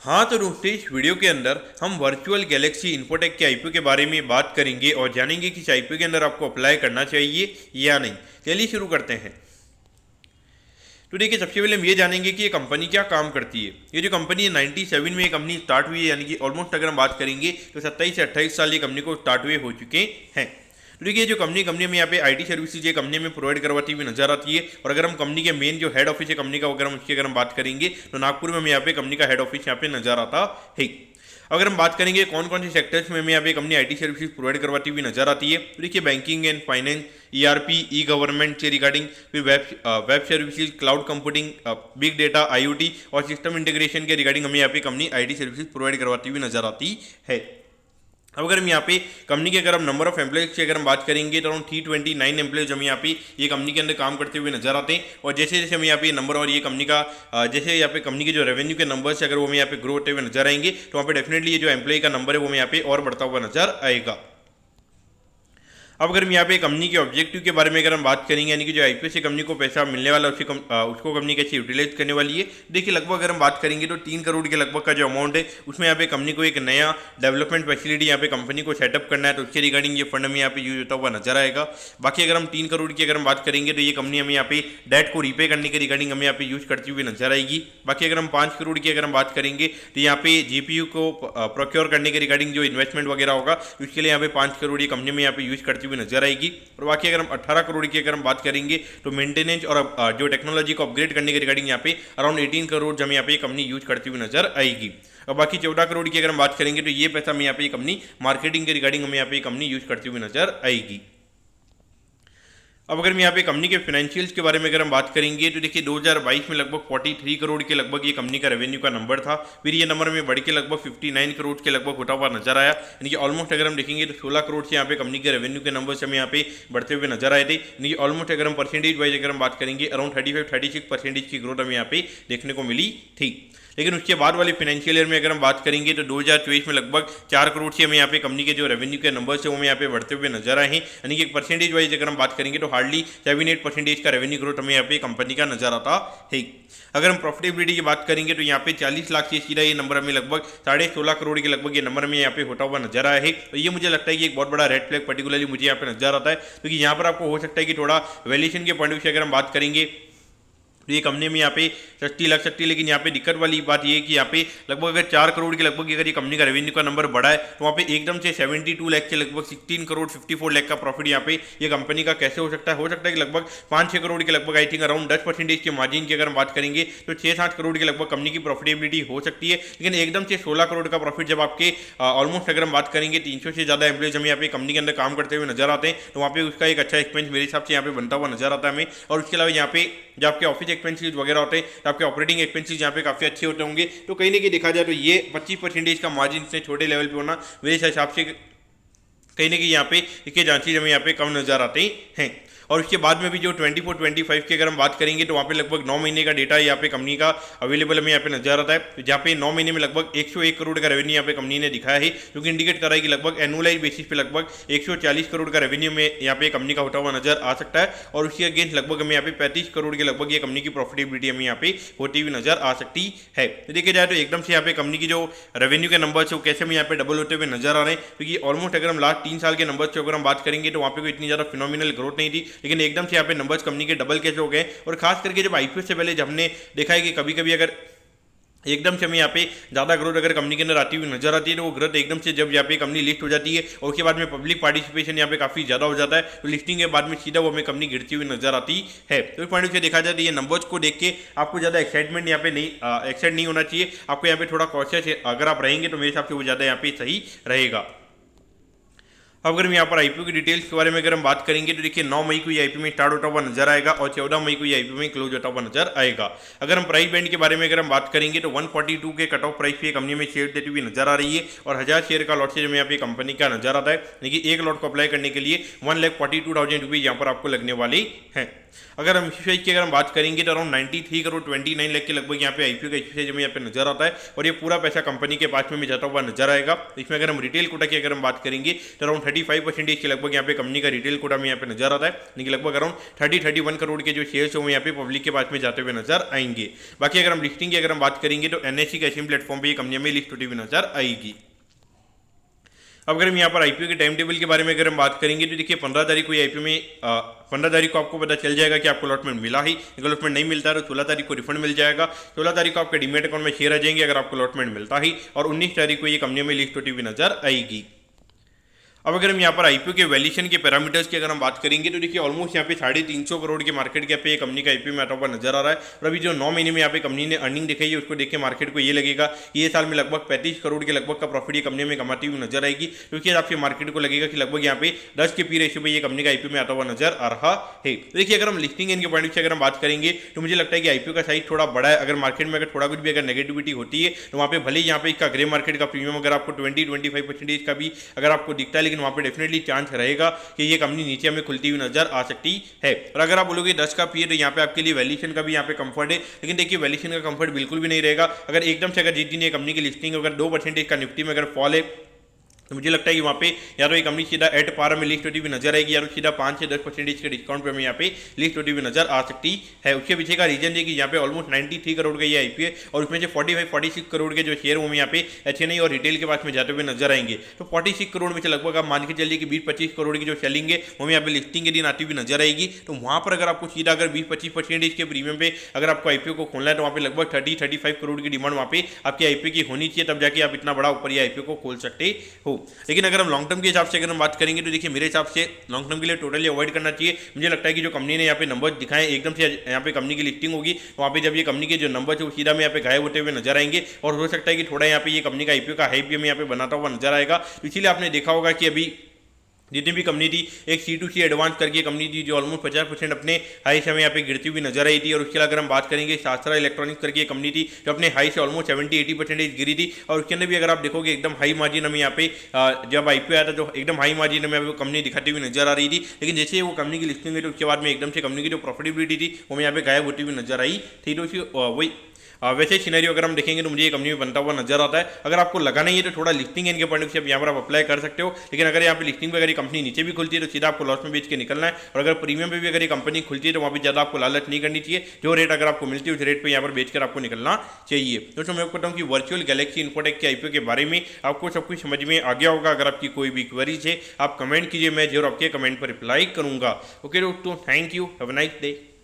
हाँ तो दोस्तों, इस वीडियो के अंदर हम वर्चुअल गैलेक्सी इन्फोटेक के आईपीओ के बारे में बात करेंगे और जानेंगे कि इस आईपीओ के अंदर आपको अप्लाई करना चाहिए या नहीं। चलिए शुरू करते हैं। तो देखिए, सबसे पहले हम ये जानेंगे कि ये कंपनी क्या काम करती है। ये जो कंपनी है 97 में ये कंपनी स्टार्ट हुई है, यानी कि ऑलमोस्ट अगर हम बात करेंगे तो 27 से 28 साल ये कंपनी को स्टार्ट हुए हो चुके हैं। तो देखिए, जो कंपनी में यहाँ पे आईटी सर्विसेज ये कंपनी में प्रोवाइड करवाती हुई नजर आती है। और अगर हम कंपनी के मेन जो हेड ऑफिस है कंपनी का, अगर हम उसकी अगर हम बात करेंगे तो नागपुर में हमें यहाँ पे कंपनी का हेड ऑफिस यहाँ पे नजर आता है। अगर हम बात करेंगे कौन कौन से सेक्टर्स में हमें यहाँ पे कंपनी आईटी सर्विसेज प्रोवाइड करवाती हुई नजर आती है, तो देखिए banking and finance, ERP, E government से रिगार्डिंग, फिर web services, cloud computing, big data, IoT और सिस्टम इंटीग्रेशन के रिगार्डिंग हमें यहाँ पे कंपनी आईटी सर्विसेज प्रोवाइड करवाती हुई नजर आती है। अब अगर हम यहाँ पे कंपनी के अगर हम नंबर ऑफ एम्प्लॉयज की अगर हम बात करेंगे तो अराउंड 329 एम्प्लॉयज हम यहाँ पे ये कंपनी के अंदर काम करते हुए नजर आते हैं। और जैसे जैसे हमें यहाँ पे नंबर और ये कंपनी का जैसे यहाँ पे कंपनी के जो रेवेन्यू के नंबर्स अगर वो हमें यहाँ पे ग्रो होते हुए नजर आएंगे तो वहाँ पे डेफिनेटली ये जो एम्प्लॉय का नंबर है वो हमें यहाँ पे और बढ़ता हुआ नजर आएगा। अब अगर हम यहाँ पे कंपनी के ऑब्जेक्टिव के बारे में अगर हम बात करेंगे, यानी कि जो आईपीओ से कंपनी को पैसा मिलने वाला उसको कंपनी कैसे यूटिलाइज करने वाली है, देखिए लगभग अगर हम बात करेंगे तो 3 करोड़ के लगभग का जो अमाउंट है उसमें यहाँ पे कंपनी को एक नया डेवलपमेंट फैसिलिटी यहाँ पे कंपनी को सेटअप करना है, तो उसके रिगार्डिंग ये फंड में यहाँ पे यूज होता हुआ नजर आएगा। बाकी अगर हम 3 करोड़ की अगर हम बात करेंगे तो ये कंपनी हमें यहाँ पे डेट को रीपे करने के रिगार्डिंग हमें यहाँ पे यूज करती हुई नजर आएगी। बाकी अगर हम 5 करोड़ की अगर हम बात करेंगे तो यहाँ पे जीपीयू को प्रोक्योर करने के रिगार्डिंग जो इन्वेस्टमेंट वगैरह होगा उसके लिए यहाँ पे 5 करोड़ ये कंपनी में यहाँ पे यूज करती हुई नजर आएगी। और बाकी अगर हम 18 करोड़ की अगर हम बात करेंगे तो मेंटेनेंस और जो टेक्नोलॉजी को अपग्रेड करने के रिगार्डिंग यहाँ पे अराउंड 18 करोड़ हमें यहाँ पे कंपनी यूज करती हुई नजर आएगी। और बाकी 14 करोड़ की अगर हम बात करेंगे तो ये पैसा हमें यहाँ पे कंपनी मार्केटिंग के रिगार्डिंग हमें यहाँ पे कंपनी यूज करती हुई नजर आएगी। अब अगर हम यहाँ पे कंपनी के फाइनेंशियल्स के बारे में अगर हम बात करेंगे तो देखिए 2022 में लगभग 43 करोड़ के लगभग ये कंपनी का रेवेन्यू का नंबर था। फिर ये नंबर में बढ़ के लगभग 59 करोड़ के लगभग होता हुआ नजर आया, यानी कि ऑलमोस्ट अगर हम देखेंगे तो 16 करोड़ से यहाँ पे कंपनी के रेवेन्यू के नंबर से हमें यहाँ पे बढ़ते हुए नजर आए थे। यानी कि ऑलमोस्ट अगर हम परसेंटेज वाइज अगर हम बात करेंगे अराउंड 35-36% की ग्रोथ हमें यहाँ पे देखने को मिली थी। लेकिन उसके बाद वाले फाइनेंशियल ईयर में अगर हम बात करेंगे तो 2024 में लगभग 4 करोड़ से हमें यहाँ पे कंपनी के जो रेवेन्यू के नंबर्स है वो हमें यहाँ पे बढ़ते हुए नजर आए हैं। यानी कि एक परसेंटेज वाइज अगर हम बात करेंगे तो हार्डली 7-8% का रेवेन्यू ग्रोथ हमें यहाँ पे कंपनी का नजर आता है। अगर हम प्रॉफिटेबिलिटी की बात करेंगे तो यहाँ पे 40 लाख से सीधा ये नंबर हमें लगभग 16.5 करोड़ के लगभग ये नंबर में यहाँ पे होता हुआ नजर आया है। तो ये मुझे लगता है कि एक बहुत बड़ा रेड फ्लैग पर्टिकुलरली मुझे यहाँ पे नजर आता है, क्योंकि यहाँ पर आपको हो सकता है कि थोड़ा वैल्यूएशन के पॉइंट ऑफ व्यू से अगर हम बात करेंगे तो ये कंपनी में यहाँ पे सस्ती लग सकती है। लेकिन यहाँ पे दिक्कत वाली बात ये है कि यहाँ पे लगभग अगर 4 करोड़ के लगभग अगर ये कंपनी का रेवेन्यू का नंबर बढ़ा है तो वहाँ पे एकदम से 72 लाख से लगभग 16 करोड़ 54 लाख का प्रॉफिट यहाँ पे ये कंपनी का कैसे हो सकता है। हो सकता है कि लगभग 5-6 करोड़ के लगभग आई थिंक अराउंड 10% के मार्जिन की अगर हम बात करेंगे तो 6-7 करोड़ के लगभग कंपनी की प्रॉफिटेबिलिटी हो सकती है। लेकिन एकदम से 16 करोड़ का प्रॉफिट जब आपके ऑलमोस्ट अगर हम बात करेंगे 300 से ज़्यादा एम्प्लॉइज हमें यहाँ पे कंपनी के अंदर काम करते हुए नजर आते हैं, तो वहाँ पे उसका एक अच्छा एक्सपेंस मेरे हिसाब से यहाँ पे बनता हुआ नजर आता है हमें। और उसके अलावा यहाँ पे जो आपके ऑफिस एक्सपेंसेस वगैरह होते हैं तो आपके ऑपरेटिंग एक्सपेंसेस यहाँ पे काफी अच्छे होते होंगे। तो कहीं ना कहीं देखा जाए तो ये 25% का मार्जिन इतने छोटे लेवल पे होना मेरे हिसाब से कहीं ना कहीं यहाँ पे इसके चांसेस हमें यहाँ पे कम नजर आते हैं। और उसके बाद में भी जो 24-25 की अगर हम बात करेंगे तो वहाँ पे लगभग 9 महीने का डेटा यहाँ पे कंपनी का अवेलेबल हमें यहाँ पे नजर आता है, तो जहाँ पे 9 महीने में लगभग 101 करोड़ का रेवेन्यू यहाँ पे कंपनी ने दिखाया है, जो कि इंडिकेट कर रहा है कि लगभग एनुअलाइज बेसिस पे लगभग 140 करोड़ का रेवेन्यू में यहाँ पे कंपनी का होता हुआ नजर आ सकता है। और उसके अगेंस्ट लगभग हमें यहाँ पे 35 करोड़ के लगभग ये कंपनी की प्रॉफिटेबिलिटी हमें यहाँ पे होती हुई नजर आ सकती है। तो देखिए जाए तो एकदम से यहाँ पे कंपनी की जो रेवेन्यू के नंबर है वो कैसे हमें यहाँ पे डबल होते हुए नजर आ रहे हैं, क्योंकि ऑलमोस्ट अगर हम लास्ट 3 साल के नंबर से अगर हम बात करेंगे तो वहाँ पे कोई इतनी ज्यादा फिनोमिनल ग्रोथ नहीं थी, लेकिन एकदम से यहाँ पे नंबर्स कंपनी के डबल कैसे हो गए। और खास करके जब आईपीओ से पहले जब हमने देखा है कि कभी कभी अगर एकदम से हमें यहाँ पे ज़्यादा ग्रोथ अगर कंपनी के अंदर आती हुई नजर आती है तो वो ग्रोथ एकदम से जब यहाँ पे कंपनी लिस्ट हो जाती है और उसके बाद में पब्लिक पार्टिसिपेशन यहाँ पे काफ़ी ज़्यादा हो जाता है, तो लिस्टिंग के बाद में सीधा वो हमें कंपनी गिरती हुई नजर आती है। तो इस पॉइंट से देखा जाए तो ये नंबर्स को देख के आपको ज़्यादा एक्साइटमेंट यहाँ पे नहीं एक्साइट नहीं होना चाहिए। आपको यहाँ पे थोड़ा कॉशियस अगर आप रहेंगे तो मेरे हिसाब से वो ज़्यादा यहाँ पे सही रहेगा। अब अगर हम यहाँ पर आईपीओ की डिटेल्स के बारे में अगर हम बात करेंगे तो देखिए 9 मई को ये आईपीओ में स्टार्ट होता हुआ नजर आएगा और 14 मई को ये आईपीओ में क्लोज होता हुआ नजर आएगा। अगर हम प्राइस बैंड के बारे में अगर हम बात करेंगे तो 142 के कट ऑफ प्राइस पे कंपनी में शेयर देती हुई नजर आ रही है और 1000 शेयर का लॉट से हमें यहाँ पे कंपनी का नजर आता है, यानी कि एक लॉट को अप्लाई करने के लिए 1,42,000 रुपीज यहाँ पर आपको लगने वाले हैं। अगर हम इश्यू की अगर हम बात करेंगे तो अराउंड 93 करोड़ 29 लाख के लगभग यहाँ पे आईपीओ का इश्यू हमें यहाँ पे नजर आता है और ये पूरा पैसा कंपनी के पास में जाता हुआ नजर आएगा। इसमें अगर हम रिटेल कोटा की अगर हम बात करेंगे तो अराउंड 35% के लगभग यहाँ पे कंपनी का रिटेल कोटा में यहाँ पे नजर आता है, यानी कि लगभग अराउंड 30-31 करोड़ के जो शेयर्स हो यहाँ पे पब्लिक के पास में जाते हुए नजर आएंगे। बाकी अगर हम लिस्टिंग की अगर हम बात करेंगे तो NSE के एशियन प्लेटफॉर्म पे ये कंपनी में लिस्ट होती हुई नजर आएगी। अब अगर हम यहाँ पर आईपीओ के टाइम टेबल के बारे में अगर हम बात करेंगे तो देखिए 15 तारीख को ये आईपीओ में 15 तारीख को आपको पता चल जाएगा कि आपको अलॉटमेंट मिला ही, अगर अलॉटमेंट नहीं मिलता है तो 16 तारीख को रिफंड मिल जाएगा। 16 तारीख को आपके डीमेट अकाउंट में शेयर आ जाएंगे अगर आपको अलॉटमेंट मिलता ही, और 19 तारीख को ये कंपनी में लिस्ट होती हुई नजर आएगी। अब अगर हम यहाँ पर आईपीओ के वैल्यूएशन के पैरामीटर्स की अगर हम बात करेंगे तो देखिए ऑलमोस्ट यहाँ पे 350 करोड़ के मार्केट कैप पे ये कंपनी का आईपीओ में आता हुआ नजर आ रहा है। और अभी जो 9 महीने में यहाँ पे कंपनी ने अर्निंग दिखाई है उसको देख के मार्केट को ये लगेगा कि ये साल में लगभग 35 करोड़ के लगभग का प्रॉफिट ये कंपनी में कमाती हुई नजर आएगी, क्योंकि आपके मार्केट को लगेगा कि लगभग यहाँ पे 10 के पी रेशियो पे ये कंपनी का आईपीओ में आता हुआ नजर आ रहा है। देखिए अगर हम लिस्टिंग इनके पॉइंट से अगर हम बात करेंगे तो मुझे लगता है कि आईपीओ का साइज थोड़ा बड़ा है। अगर मार्केट में अगर थोड़ा कुछ भी अगर नेगेटिविटी होती है तो वहाँ पे भले ही यहाँ पे इसका ग्रे मार्केट का प्रीमियम अगर आपको 20-25% का भी अगर आपको दिखता है, लेकिन वहाँ पे डेफिनेटली चांस रहेगा कि ये कंपनी नीचे हमें खुलती हुई नजर आ सकती है। और अगर आप बोलोगे 10 का पीए तो यहाँ पे आपके लिए वैल्यूएशन का भी यहाँ पे कंफर्ट है, लेकिन देखिए वैल्यूएशन का कंफर्ट बिल्कुल भी नहीं रहेगा। अगर एकदम से अगर जिस दिन ये कंपनी की लिस्टिंग अगर 2% का निफ्टी में अगर फॉल है तो मुझे लगता है कि वहाँ पे या तो ये कंपनी सीधा एट पार में लिस्ट होती हुई नजर आएगी, या तो सीधा 5 से 10% के डिस्काउंट पे हमें यहाँ पे लिस्ट होती हुई नजर आ सकती है। उसके पीछे का रीजन है कि यहाँ पे ऑलमोस्ट 93 करोड़ का ये आईपीओ है और उसमें से 45-46 करोड़ के जो शेयर वो यहाँ पे एचएनआई और रिटेल के पास में जाते हुए नजर आएंगे। तो 46 करोड़ में से लगभग आप मान के चलिए कि 20-25 करोड़ की जो सेलिंग है वो यहाँ पे लिस्टिंग के दिन आती हुई नजर आएगी। तो वहाँ पर अगर आपको सीधा अगर 20-25% के प्रीमियम पे अगर आपको आईपीओ को खोलना है तो वहाँ पे लगभग 30-35 करोड़ की डिमांड वहाँ पे आपकी आईपीओ की होनी चाहिए, तब जाके आप इतना बड़ा ऊपर ये आईपीओ को खोल सकते हो। लेकिन अगर हम लॉन्ग टर्म के हिसाब से अगर हम बात करेंगे तो देखिए मेरे हिसाब से लॉन्ग टर्म के लिए टोटली अवॉइड करना चाहिए। मुझे लगता है कि जो कंपनी ने यहाँ पे नंबर दिखाए एकदम से यहाँ पे कंपनी की लिस्टिंग होगी वहाँ पे जब ये कंपनी के जो नंबर है वो सीधा में यहाँ पे गायब होते हुए नजर आएंगे, और हो सकता है कि थोड़ा यहाँ पे ये कंपनी का आईपीओ का हाइप भी हमें यहाँ पे बनाता हुआ नजर आएगा। इसीलिए आपने देखा होगा कि अभी जितनी भी कंपनी थी एक C2C एडवांस करके कंपनी थी जो ऑलमोस्ट 50% अपने हाई से हमें यहाँ पे गिरती हुई नजर आई थी। और उसके अगर हम बात करेंगे शास्त्रा इलेक्ट्रॉनिक्स करके एक कंपनी थी जो अपने हाई से ऑलमोस्ट 70-80% गिरी थी, और उसके अंदर भी अगर आप देखोगे एकदम हाई मार्जिन हमें यहाँ पे जब आईपीओ आया था तो एकदम हाई मार्जिन हमें कंपनी दिखाती हुई नजर आ रही थी। लेकिन जैसे वो कंपनी की लिस्टिंग हुई तो उसके बाद में एकदम से कंपनी की जो प्रॉफिटेबिलिटी थी वो यहाँ पे गायब होती हुई नजर आई थी। तो उसी वही वैसे सिनेरियो अगर हम देखेंगे तो मुझे ये कंपनी में बनता हुआ नजर आता है। अगर आपको लगा नहीं है तो थोड़ा लिस्टिंग इनके पॉइंट से यहाँ पर आप अप्लाई कर सकते हो, लेकिन अगर यहाँ पे लिस्टिंग पे अगर ये कंपनी नीचे भी खुलती है तो सीधा आपको लॉस में बेच के निकलना है। और अगर प्रीमियम पे भी अगर ये कंपनी खुलती है तो वहाँ पर ज़्यादा आपको लालच नहीं करनी चाहिए, जो रेट अगर आपको मिलती है उस रेट पर यहाँ पर बेचकर आपको निकलना चाहिए। दोस्तों मैं आपको बताऊँ कि वर्चुअल गैलेक्सी इन्फोटेक के आईपीओ के बारे में आपको सब कुछ समझ में आ गया होगा। अगर आपकी कोई भी क्वेरीज है आप कमेंट कीजिए, मैं जरूर आपके कमेंट पर रिप्लाई करूँगा। ओके दोस्तों, thank you, have a nice day.